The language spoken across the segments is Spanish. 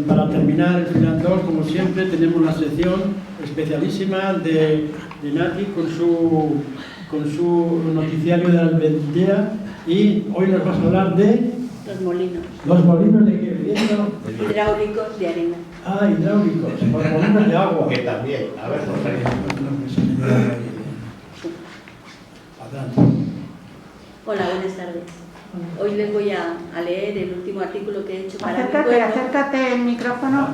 Para terminar el Final 2, como siempre, tenemos la sección especialísima de Nati con su noticiario de Albendea, y hoy nos vas a hablar de... Los molinos. ¿Los molinos de qué? Hidráulicos de arena. Ah, hidráulicos, los molinos de agua. Que también, a ver, Hola, buenas tardes. Hoy les voy a leer el último artículo que he hecho para mi pueblo. Acércate el micrófono.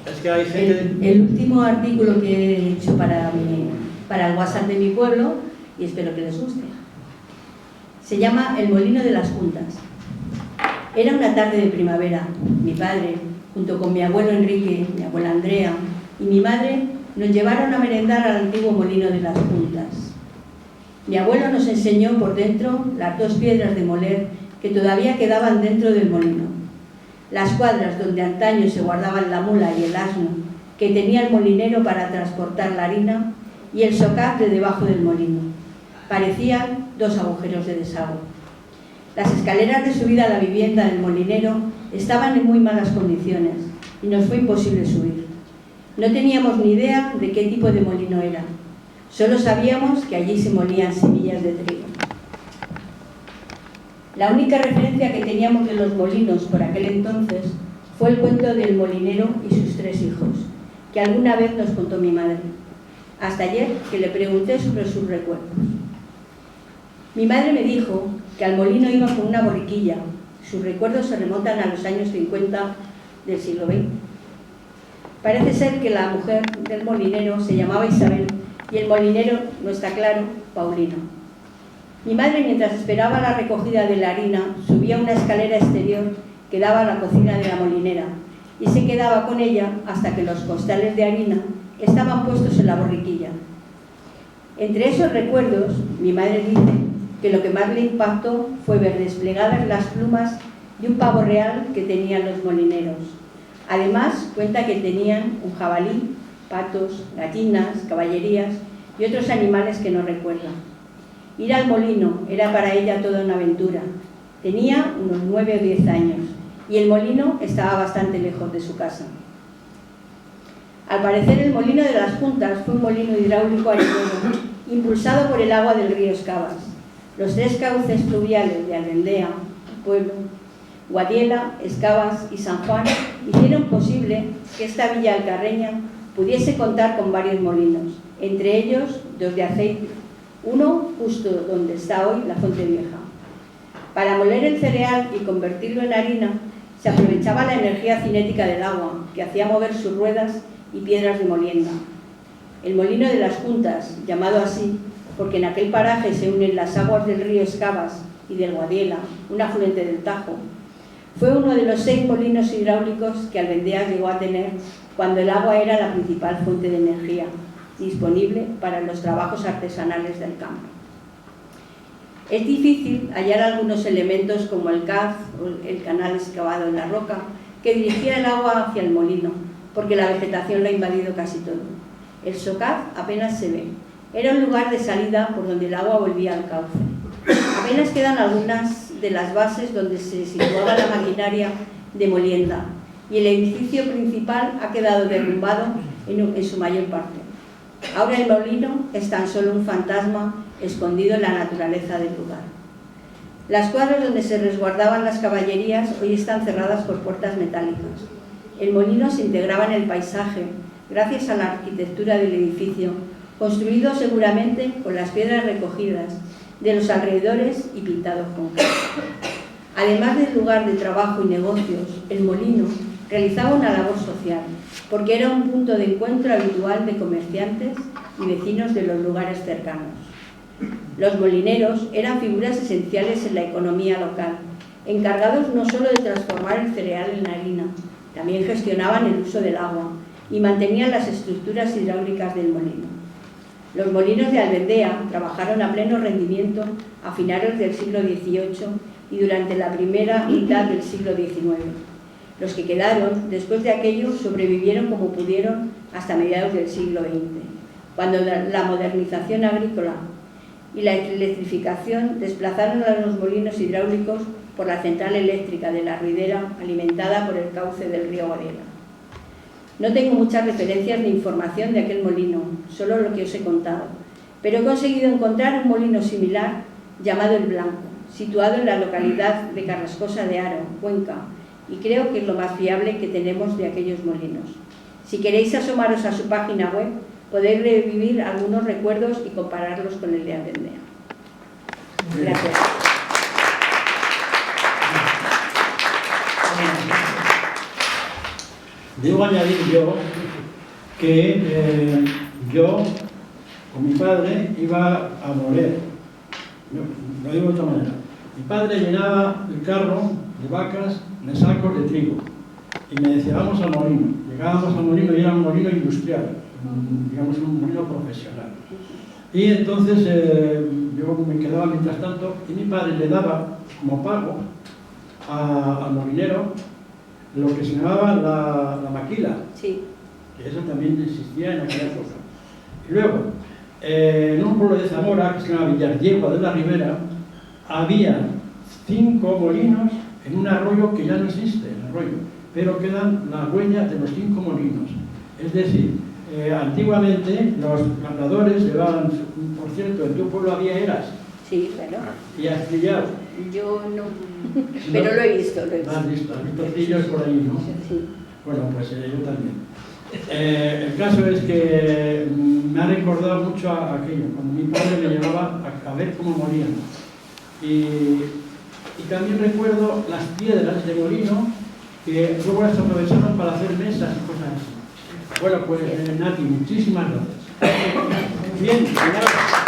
Es que hay gente... El último artículo que he hecho para el WhatsApp de mi pueblo, y espero que les guste. Se llama El molino de las juntas. Era una tarde de primavera. Mi padre, junto con mi abuelo Enrique, mi abuela Andrea y mi madre, nos llevaron a merendar al antiguo molino de las juntas. Mi abuelo nos enseñó por dentro las 2 piedras de moler que todavía quedaban dentro del molino, las cuadras donde antaño se guardaban la mula y el asno que tenía el molinero para transportar la harina, y el socaz de debajo del molino. Parecían 2 agujeros de desagüe. Las escaleras de subida a la vivienda del molinero estaban en muy malas condiciones y nos fue imposible subir. No teníamos ni idea de qué tipo de molino era. Solo sabíamos que allí se molían semillas de trigo. La única referencia que teníamos de los molinos por aquel entonces fue el cuento del molinero y sus 3 hijos, que alguna vez nos contó mi madre. Hasta ayer que le pregunté sobre sus recuerdos. Mi madre me dijo que al molino iba con una borriquilla. Sus recuerdos se remontan a los años 50 del siglo XX. Parece ser que la mujer del molinero se llamaba Isabel y el molinero, no está claro, Paulino. Mi madre, mientras esperaba la recogida de la harina, subía una escalera exterior que daba a la cocina de la molinera y se quedaba con ella hasta que los costales de harina estaban puestos en la borriquilla. Entre esos recuerdos, mi madre dice que lo que más le impactó fue ver desplegadas las plumas de un pavo real que tenían los molineros. Además, cuenta que tenían un jabalí, patos, gallinas, caballerías y otros animales que no recuerda. Ir al molino era para ella toda una aventura. Tenía unos 9 o 10 años y el molino estaba bastante lejos de su casa. Al parecer, el molino de las juntas fue un molino hidráulico arenero, impulsado por el agua del río Escabas. Los 3 cauces fluviales de Albendea, el pueblo, Guadiela, Escabas y San Juan hicieron posible que esta villa alcarreña pudiese contar con varios molinos, entre ellos 2 de aceite, uno justo donde está hoy la Fuente Vieja. Para moler el cereal y convertirlo en harina, se aprovechaba la energía cinética del agua, que hacía mover sus ruedas y piedras de molienda. El molino de las juntas, llamado así, porque en aquel paraje se unen las aguas del río Escabas y del Guadiela, un afluente del Tajo, fue uno de los 6 molinos hidráulicos que Albendea llegó a tener cuando el agua era la principal fuente de energía disponible para los trabajos artesanales del campo. Es difícil hallar algunos elementos como el caz o el canal excavado en la roca que dirigía el agua hacia el molino, porque la vegetación lo ha invadido casi todo. El socaz apenas se ve. Era un lugar de salida por donde el agua volvía al cauce. Apenas quedan algunas de las bases donde se situaba la maquinaria de molienda y el edificio principal ha quedado derrumbado en su mayor parte. Ahora el molino es tan solo un fantasma escondido en la naturaleza del lugar. Las cuadras donde se resguardaban las caballerías hoy están cerradas por puertas metálicas. El molino se integraba en el paisaje gracias a la arquitectura del edificio, construido seguramente con las piedras recogidas de los alrededores y pintados con cal. Además del lugar de trabajo y negocios, el molino realizaba una labor social, porque era un punto de encuentro habitual de comerciantes y vecinos de los lugares cercanos. Los molineros eran figuras esenciales en la economía local, encargados no solo de transformar el cereal en harina, también gestionaban el uso del agua y mantenían las estructuras hidráulicas del molino. Los molinos de Albendea trabajaron a pleno rendimiento a finales del siglo XVIII y durante la primera mitad del siglo XIX. Los que quedaron después de aquello sobrevivieron como pudieron hasta mediados del siglo XX, cuando la modernización agrícola y la electrificación desplazaron a los molinos hidráulicos por la central eléctrica de la Ruidera, alimentada por el cauce del río Guadiana. No tengo muchas referencias ni información de aquel molino, solo lo que os he contado, pero he conseguido encontrar un molino similar llamado El Blanco, situado en la localidad de Carrascosa de Haro, Cuenca, y creo que es lo más fiable que tenemos de aquellos molinos. Si queréis asomaros a su página web, podéis revivir algunos recuerdos y compararlos con el de Arendea. Gracias. Debo añadir yo que yo, con mi padre, iba a moler. Lo digo de otra manera. Mi padre llenaba el carro de vacas de sacos de trigo y me decía, vamos al molino. Llegábamos al molino y era un molino industrial, digamos un molino profesional. Y entonces yo me quedaba mientras tanto y mi padre le daba como pago al molinero lo que se llamaba la maquila, Sí. que eso también existía en aquella época. Y luego, en un pueblo de Zamora, que se llama Villardiegua de la Ribera, había 5 molinos en un arroyo que ya no existe, el arroyo, pero quedan las huellas de los 5 molinos. Es decir, antiguamente los labradores llevaban, por cierto, en tu pueblo había eras. Sí, claro. Y astillado. Yo no, pero lo he visto. Has visto trillos por ahí, ¿no? Sí. Bueno, pues yo también. El caso es que me ha recordado mucho a aquello, cuando mi padre me llevaba a ver cómo morían. Y también recuerdo las piedras de molino que luego las aprovechaban para hacer mesas y cosas así. Bueno, pues Nati, muchísimas gracias. Bien, gracias.